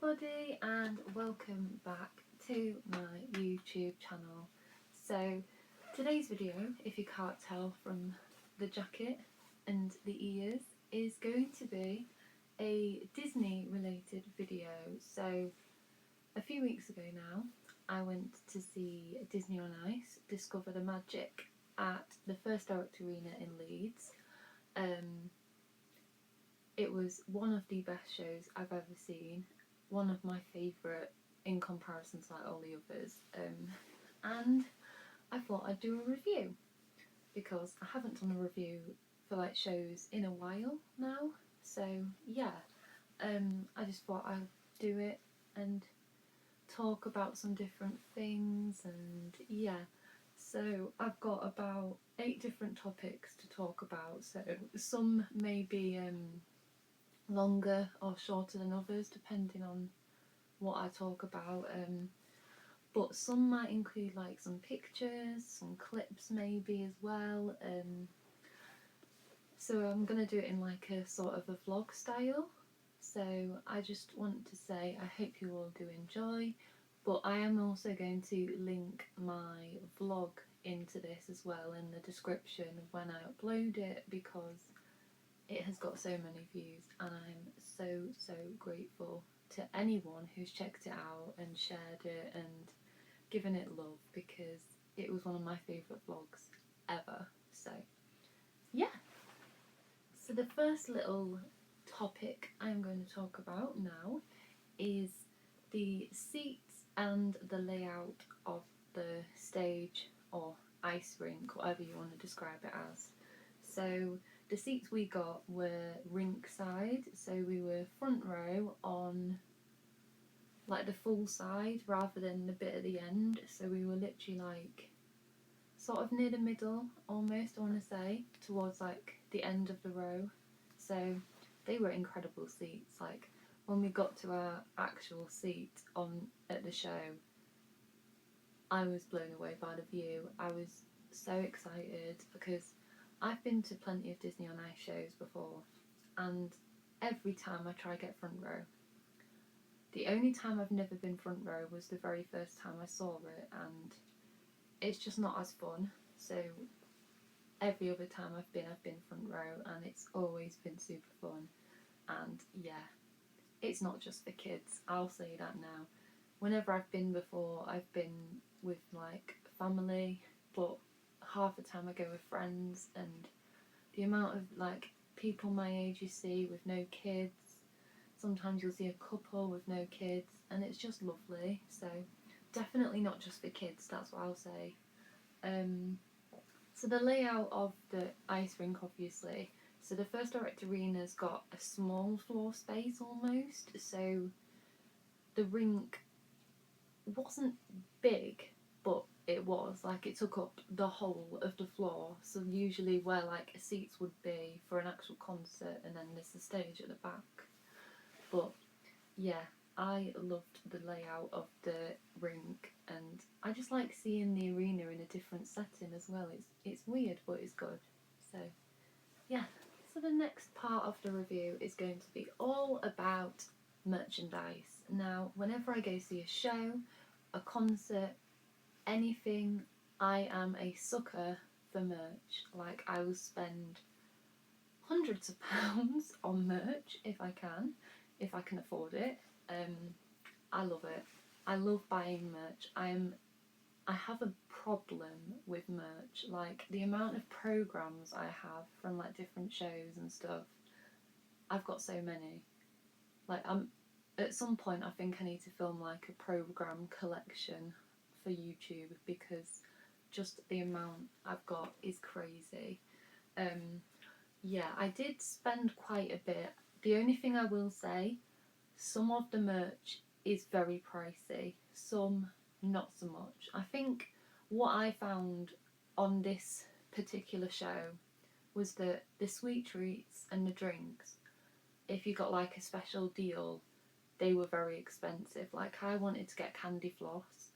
everybody and welcome back to my YouTube channel. So today's video, if you can't tell from the jacket and the ears, is going to be a Disney related video. So a few weeks ago now I went to see Disney on Ice, Discover the Magic at the First Direct Arena in Leeds. It was one of the best shows I've ever seen, one of my favourite in comparison to like all the others, and I thought I'd do a review because I haven't done a review for like shows in a while now, so yeah, I just thought I'd do it and talk about some different things, and yeah, so I've got about 8 different topics to talk about, so some may be longer or shorter than others depending on what I talk about, but some might include like some pictures, some clips maybe as well, so I'm going to do it in like a sort of a vlog style. So I just want to say I hope you all do enjoy, but I am also going to link my vlog into this as well in the description when I upload it, because it has got so many views and I'm so grateful to anyone who's checked it out and shared it and given it love, because it was one of my favourite vlogs ever. So yeah, so the first little topic I'm going to talk about now is the seats and the layout of the stage or ice rink, whatever you want to describe it as. So the seats we got were rink side, so we were front row on like the full side rather than the bit at the end, so we were literally like sort of near the middle almost, I want to say, towards like the end of the row. So they were incredible seats. Like when we got to our actual seat on at the show, I was blown away by the view. I was so excited because I've been to plenty of Disney on Ice shows before, and every time I try to get front row. The only time I've never been front row was the very first time I saw it, and it's just not as fun. So every other time I've been front row, and it's always been super fun. And yeah, it's not just for kids, I'll say that now. Whenever I've been before, I've been with like family, but half the time I go with friends, and the amount of like people my age you see with no kids, sometimes you'll see a couple with no kids, and it's just lovely. So definitely not just for kids, that's what I'll say. So the layout of the ice rink, obviously, so the First Direct Arena's got a small floor space almost, so the rink wasn't big, but it was like it took up the whole of the floor. So usually where like seats would be for an actual concert, and then there's the stage at the back. But yeah, I loved the layout of the rink, and I just like seeing the arena in a different setting as well. It's weird, but it's good. So yeah. So the next part of the review is going to be all about merchandise. Now, whenever I go see a show, a concert, anything, I am a sucker for merch. Like, I will spend hundreds of pounds on merch if I can afford it. I love it. I love buying merch. I have a problem with merch. Like, the amount of programs I have from like different shows and stuff, I've got so many. Like, at some point I think I need to film like a program collection for YouTube, because just the amount I've got is crazy. Yeah, I did spend quite a bit. The only thing I will say, some of the merch is very pricey, some not so much. I think what I found on this particular show was that the sweet treats and the drinks, if you got like a special deal, they were very expensive. Like, I wanted to get candy floss,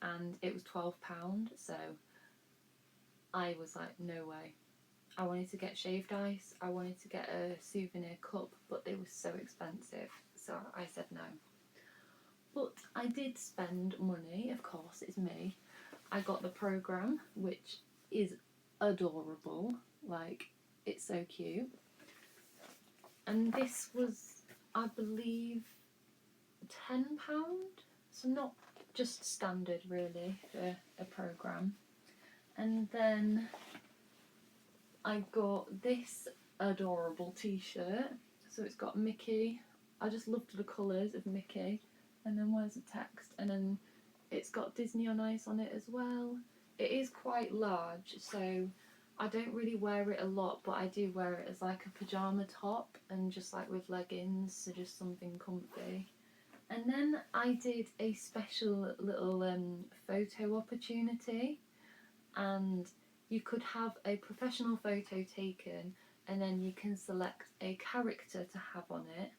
and it was £12, so I was like, no way. I wanted to get shaved ice, I wanted to get a souvenir cup, but they were so expensive. so I said no. But I did spend money, of course, it's me. I got the programme, which is adorable, like, it's so cute. And this was, I believe, £10, so not just standard really for a programme. And then I got this adorable t-shirt, so it's got Mickey. I just loved the colours of Mickey, and then where's the text, and then it's got Disney on Ice on it as well. It is quite large, so I don't really wear it a lot, but I do wear it as like a pyjama top and just like with leggings, so just something comfy. And then I did a special little photo opportunity, and you could have a professional photo taken, and then you can select a character to have on it.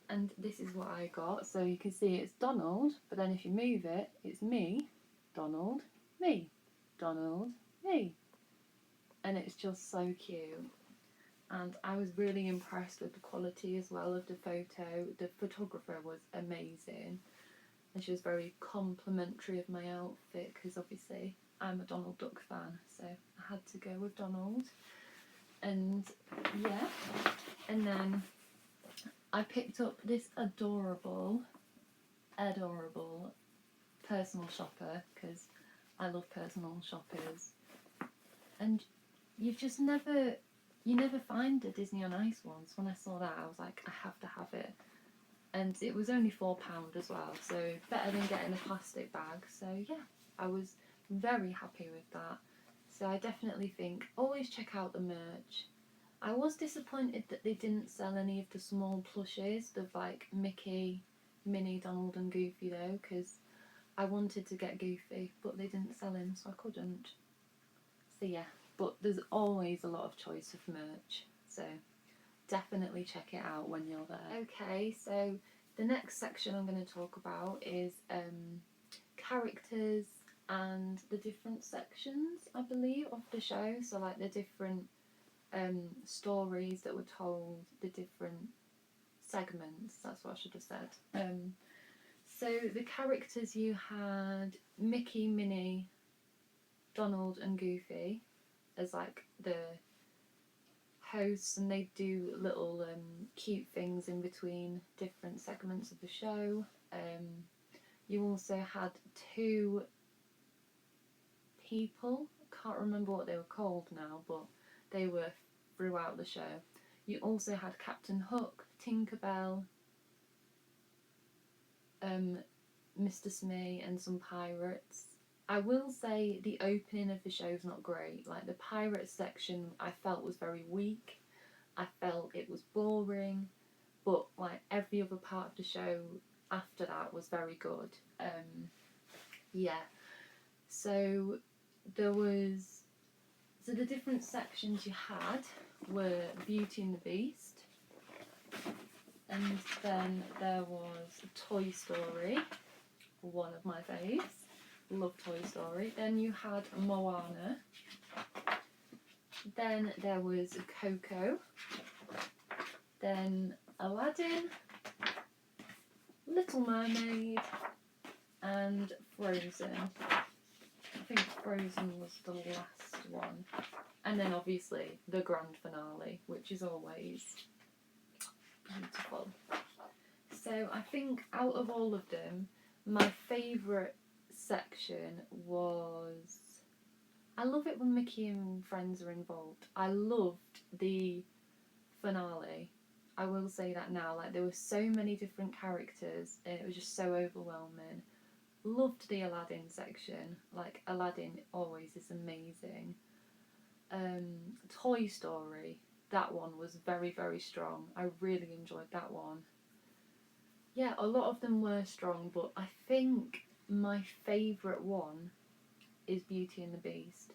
And this is what I got. So you can see it's Donald, but then if you move it, it's me, Donald, me, Donald, me. And it's just so cute. And I was really impressed with the quality as well of the photo. The photographer was amazing, and she was very complimentary of my outfit, because obviously I'm a Donald Duck fan, so I had to go with Donald. And yeah, and then I picked up this adorable personal shopper, because I love personal shoppers. And you never find the Disney on Ice ones. When I saw that, I was like, I have to have it. And it was only £4 as well, so better than getting a plastic bag. So yeah, I was very happy with that. So I definitely think always check out the merch. I was disappointed that they didn't sell any of the small plushes of like Mickey, Minnie, Donald and Goofy though, because I wanted to get Goofy, but they didn't sell him, so I couldn't. So yeah, but there's always a lot of choice of merch, so definitely check it out when you're there. Okay, so the next section I'm going to talk about is characters and the different sections, I believe, of the show. So like the different stories that were told, the different segments, that's what I should have said. So the characters, you had Mickey, Minnie, Donald and Goofy as like the hosts, and they do little cute things in between different segments of the show. You also had two people, can't remember what they were called now, but they were throughout the show. You also had Captain Hook, Tinkerbell, Mr. Smee and some pirates. I will say the opening of the show is not great. Like the pirates section I felt was very weak. I felt it was boring, but like every other part of the show after that was very good. Yeah. So the different sections you had were Beauty and the Beast, and then there was Toy Story, one of my faves. Love Toy Story. Then you had Moana. Then there was Coco. Then Aladdin, Little Mermaid, and Frozen. I think Frozen was the last one. And then obviously the grand finale, which is always beautiful. So I think out of all of them, my favourite section was... I love it when Mickey and friends are involved. I loved the finale. I will say that now. Like, there were so many different characters and it was just so overwhelming. Loved the Aladdin section. Like, Aladdin always is amazing. Toy Story, that one was very, very strong. I really enjoyed that one. Yeah, a lot of them were strong, but I think my favourite one is Beauty and the Beast.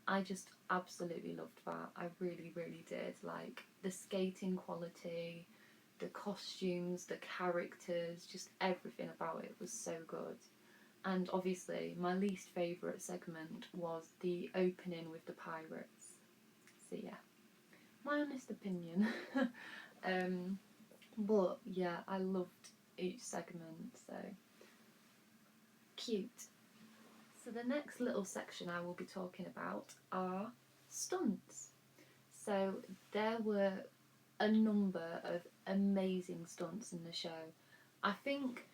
I just absolutely loved that. I really, really did. Like, the skating quality, the costumes, the characters, just everything about it was so good. And obviously, my least favourite segment was the opening with the pirates. So yeah, my honest opinion. But yeah, I loved each segment, so cute. So the next little section I will be talking about are stunts. So there were a number of amazing stunts in the show. I think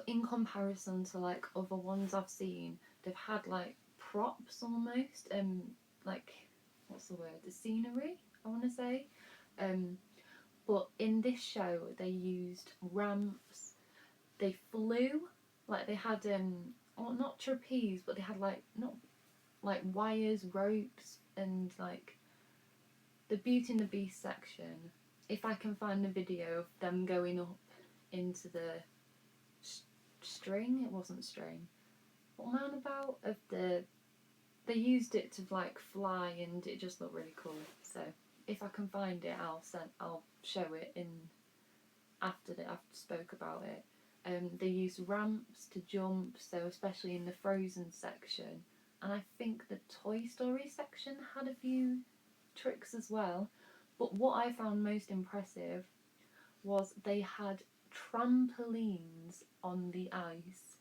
in comparison to like other ones I've seen, they've had like props almost, like what's the word? The scenery, I want to say. But in this show, they used ramps. They flew, like they had or not trapeze, but they had like not like wires, ropes, and like the Beauty and the Beast section. If I can find a video of them going up into the string, it wasn't string. What am I on about? Of the they used it to like fly, and it just looked really cool. So if I can find it, I'll show it in after I've spoke about it. They used ramps to jump, so especially in the Frozen section, and I think the Toy Story section had a few tricks as well. But what I found most impressive was they had trampolines on the ice.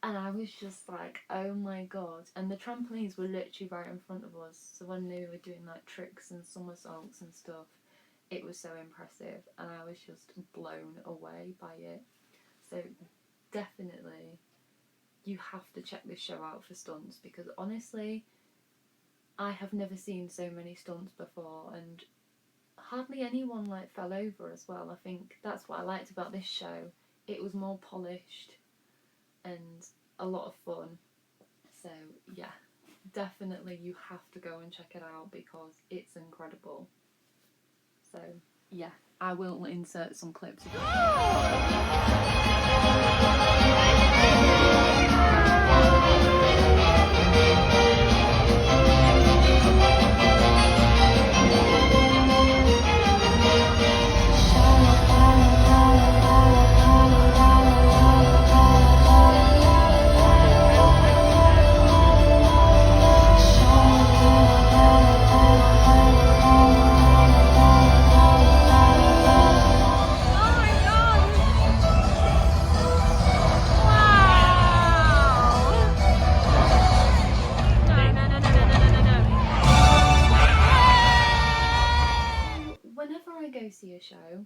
And I was just like, oh my god. And the trampolines were literally right in front of us. So when they were doing like tricks and somersaults and stuff, it was so impressive. And I was just blown away by it. So definitely, you have to check this show out for stunts, because honestly, I have never seen so many stunts before, and hardly anyone like fell over as well. I think that's what I liked about this show. It was more polished and a lot of fun. So yeah, definitely you have to go and check it out because it's incredible. So yeah, I will insert some clips. Whenever I go see a show,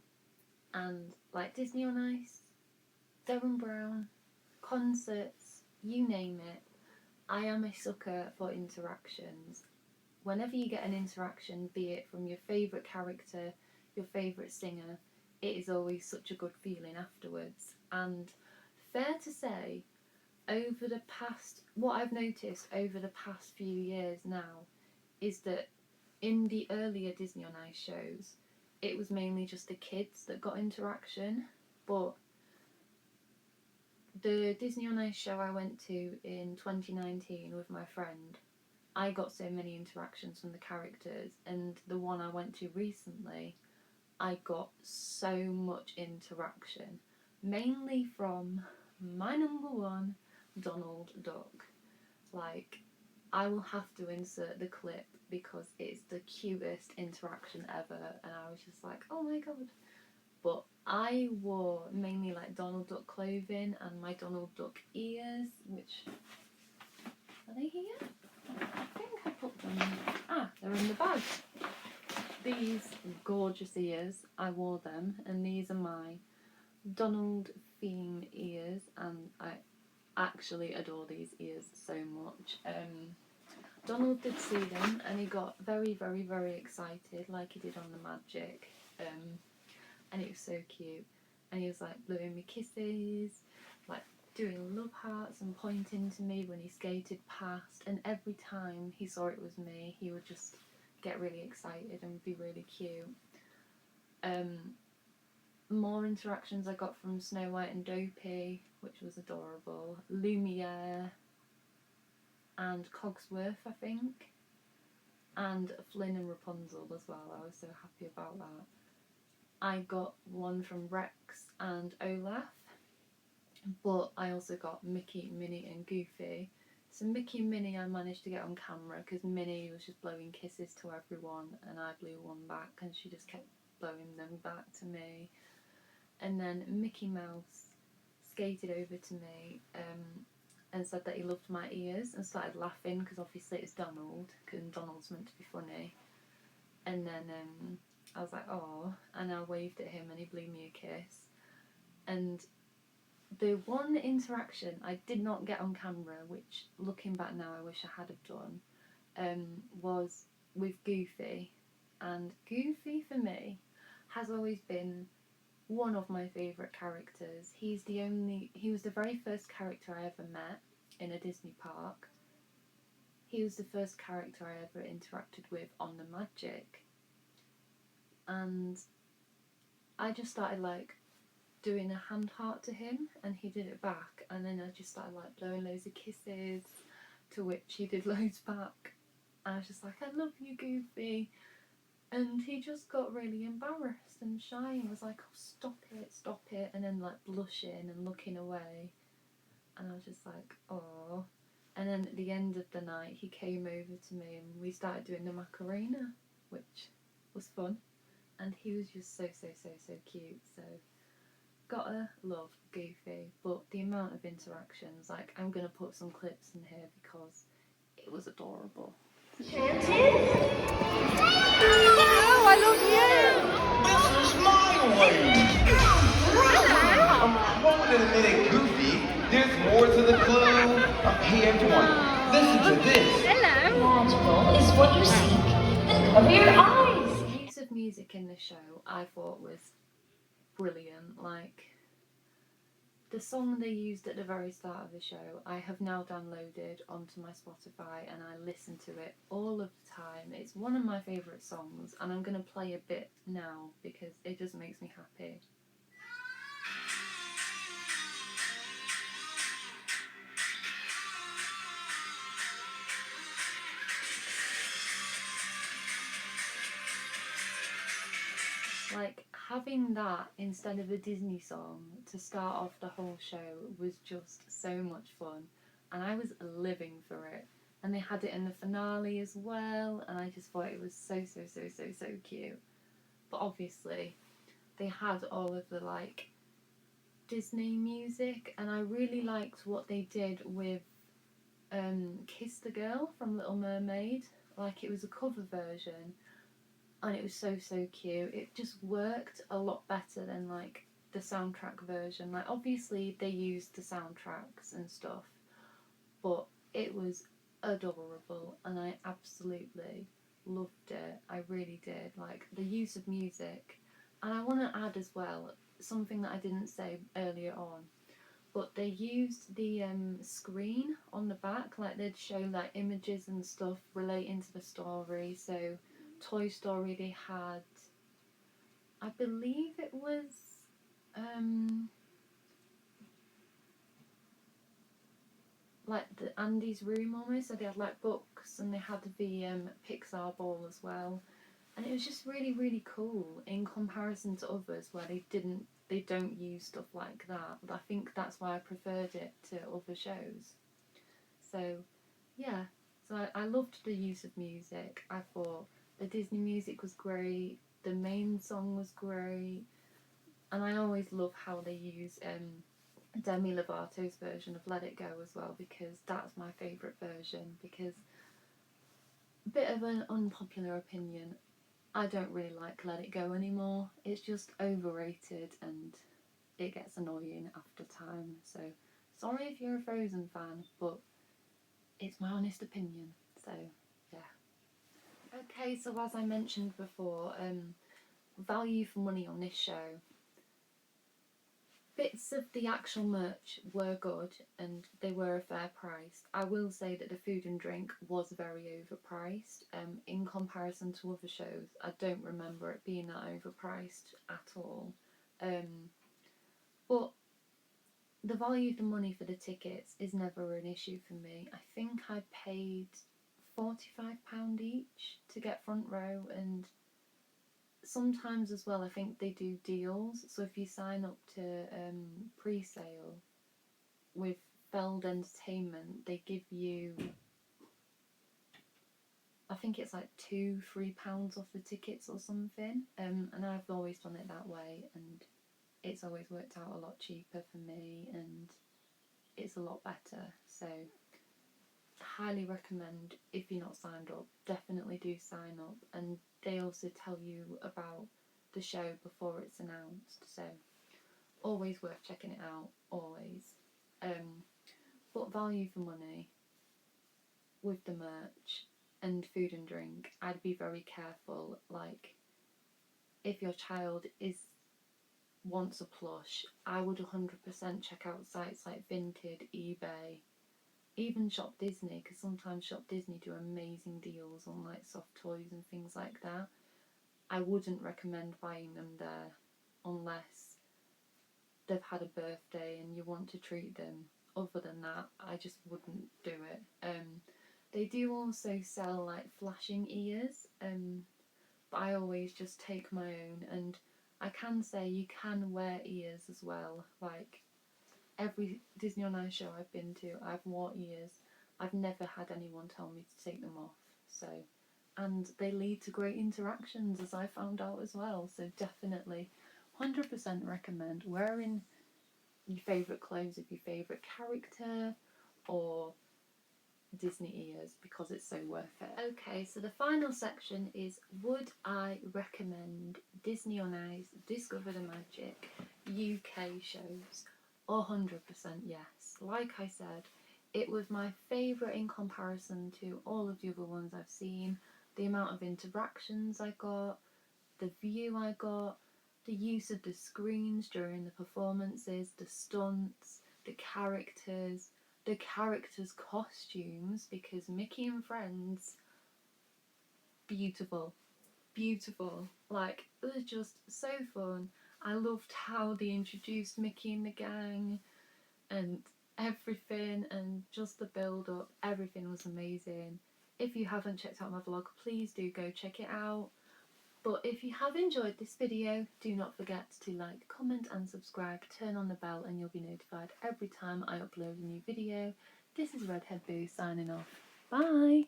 and like Disney on Ice, Derren Brown, concerts, you name it, I am a sucker for interactions. Whenever you get an interaction, be it from your favourite character, your favourite singer, it is always such a good feeling afterwards. And fair to say, what I've noticed over the past few years now is that in the earlier Disney on Ice shows, it was mainly just the kids that got interaction, but the Disney on Ice show I went to in 2019 with my friend, I got so many interactions from the characters, and the one I went to recently, I got so much interaction, mainly from my number one, Donald Duck. Like, I will have to insert the clip because it's the cutest interaction ever, and I was just like, oh my god. But I wore mainly like Donald Duck clothing and my Donald Duck ears, which, are they here? I think I put them, they're in the bag. These gorgeous ears, I wore them, and these are my Donald theme ears, and I actually adore these ears so much. Donald did see them, and he got very, very, very excited, like he did on the Magic, and it was so cute. And he was like blowing me kisses, like doing love hearts and pointing to me when he skated past, and every time he saw it was me, he would just get really excited and be really cute. More interactions I got from Snow White and Dopey, which was adorable, Lumiere and Cogsworth, I think, and Flynn and Rapunzel as well. I was so happy about that. I got one from Rex and Olaf, but I also got Mickey, Minnie and Goofy. So Mickey and Minnie I managed to get on camera because Minnie was just blowing kisses to everyone, and I blew one back and she just kept blowing them back to me. And then Mickey Mouse skated over to me and said that he loved my ears and started laughing because obviously it's Donald, and Donald's meant to be funny. And then I was like, oh, and I waved at him and he blew me a kiss. And the one interaction I did not get on camera, which looking back now I wish I had have done, was with Goofy. And Goofy for me has always been one of my favourite characters. He was the very first character I ever met in a Disney park. He was the first character I ever interacted with on the Magic. And I just started like doing a hand heart to him and he did it back, and then I just started like blowing loads of kisses, to which he did loads back. And I was just like, I love you, Goofy. And he just got really embarrassed and shy and was like, oh, stop it, and then like blushing and looking away. And I was just like, oh. And then at the end of the night he came over to me and we started doing the Macarena, which was fun. And he was just so cute. So gotta love Goofy. But the amount of interactions, like I'm gonna put some clips in here because it was adorable. Oh, I love you! This is my way! Hold it a minute, Goofy. There's more to the clue. Hey, everyone, listen to this. Hello! Magical is what you seek. Then cover your eyes. The use of music in the show I thought was brilliant. Like, the song they used at the very start of the show, I have now downloaded onto my Spotify and I listen to it all of the time. It's one of my favourite songs and I'm going to play a bit now because it just makes me happy. Like, having that instead of a Disney song to start off the whole show was just so much fun, and I was living for it. And they had it in the finale as well, and I just thought it was so cute. But obviously they had all of the like Disney music, and I really liked what they did with Kiss the Girl from Little Mermaid. Like, it was a cover version and it was so cute. It just worked a lot better than like the soundtrack version. Like, obviously they used the soundtracks and stuff, but it was adorable and I absolutely loved it. I really did. Like, the use of music. And I want to add as well something that I didn't say earlier on, but they used the screen on the back. Like, they'd show like images and stuff relating to the story. So Toy Story, they had, I believe it was like the Andy's room almost, so they had like books and they had the Pixar ball as well, and it was just really cool in comparison to others where they don't use stuff like that. But I think that's why I preferred it to other shows. So yeah, so I loved the use of music. I thought the Disney music was great, the main song was great, and I always love how they use Demi Lovato's version of Let It Go as well, because that's my favourite version. Because, a bit of an unpopular opinion, I don't really like Let It Go anymore. It's just overrated and it gets annoying after time. So sorry if you're a Frozen fan, but it's my honest opinion. So yeah. Okay, so as I mentioned before, value for money on this show. Bits of the actual merch were good and they were a fair price. I will say that the food and drink was very overpriced. In comparison to other shows, I don't remember it being that overpriced at all. But the value of the money for the tickets is never an issue for me. I think I paid £45 each to get front row, and sometimes as well I think they do deals. So if you sign up to pre-sale with Feld Entertainment, they give you I think it's like £2-3 off the tickets or something. And I've always done it that way, and it's always worked out a lot cheaper for me, and it's a lot better. So highly recommend, if you're not signed up, definitely do sign up. And they also tell you about the show before it's announced, so always worth checking it out, always. But value for money with the merch and food and drink, I'd be very careful. Like, if your child wants a plush, I would 100% check out sites like Vinted, eBay, even Shop Disney, because sometimes Shop Disney do amazing deals on like soft toys and things like that. I wouldn't recommend buying them there unless they've had a birthday and you want to treat them. Other than that, I just wouldn't do it. They do also sell like flashing ears, but I always just take my own. And I can say you can wear ears as well. Like, every Disney on Ice show I've been to, I've worn ears. I've never had anyone tell me to take them off. So, and they lead to great interactions, as I found out as well. So definitely 100% recommend wearing your favourite clothes of your favourite character or Disney ears, because it's so worth it. Okay, so the final section is, would I recommend Disney on Ice Discover the Magic UK shows? 100% yes. Like I said, it was my favourite in comparison to all of the other ones I've seen. The amount of interactions I got, the view I got, the use of the screens during the performances, the stunts, the characters' costumes, because Mickey and Friends, beautiful, beautiful. Like, it was just so fun. I loved how they introduced Mickey and the gang and everything, and just the build up, everything was amazing. If you haven't checked out my vlog, please do go check it out. But if you have enjoyed this video, do not forget to like, comment and subscribe, turn on the bell, and you'll be notified every time I upload a new video. This is Redhead Boo signing off. Bye!